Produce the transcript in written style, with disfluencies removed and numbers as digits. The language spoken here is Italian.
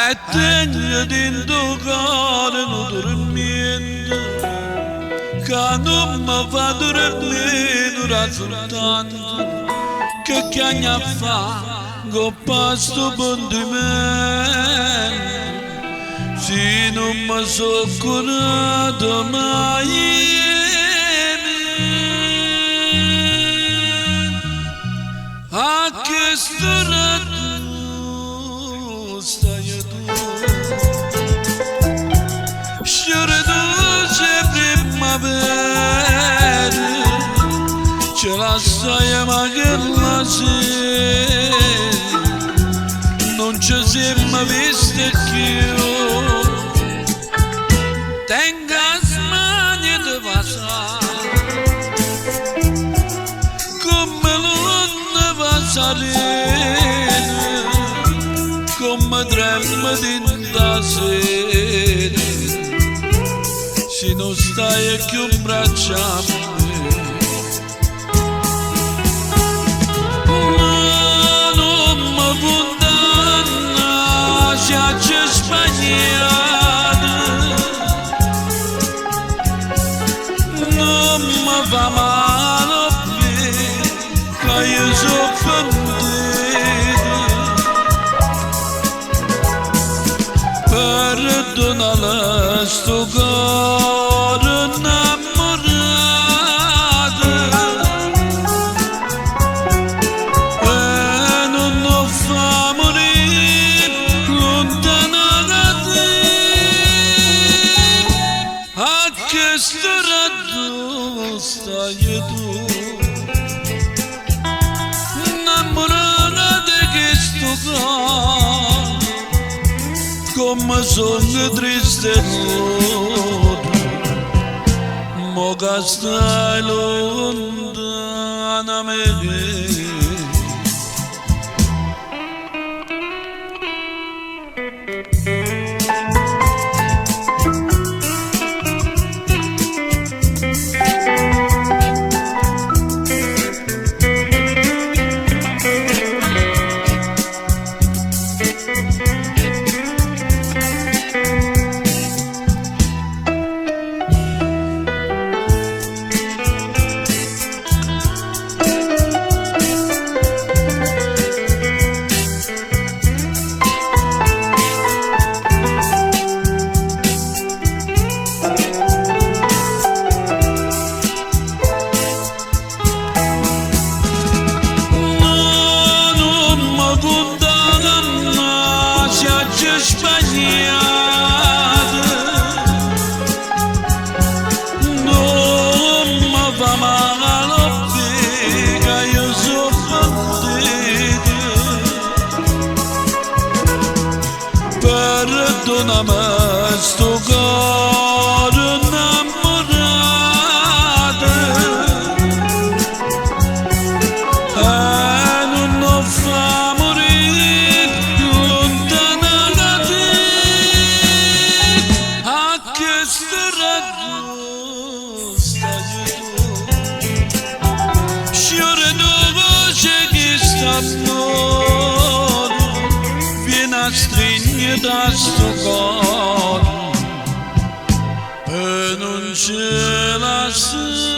Attendendo gore non dormiendo che non mi fa dormire soltanto che cagna fa con pasto buon di me se non mi sono curato mai a che storia stai tu sciore dolce primavera ce la stai ma che la sera non ci siamo visti più tenga smanie di passare come l'onda va salire come tremma da sera se non stai più abbracciando ma non mi condanna già c'è sbagliato non mi fa male che io sono offendito perdonala sto cuore innamorato e non lo fa morire lontana da te a che storia stai tu innamorata di questo cuore come sono triste mo che stai lontana me sbagliato non mi fa male che io sono offendito perdonami sto cuore innamorato e non lo fa vieni a stringere da sto cuore e non ce la senti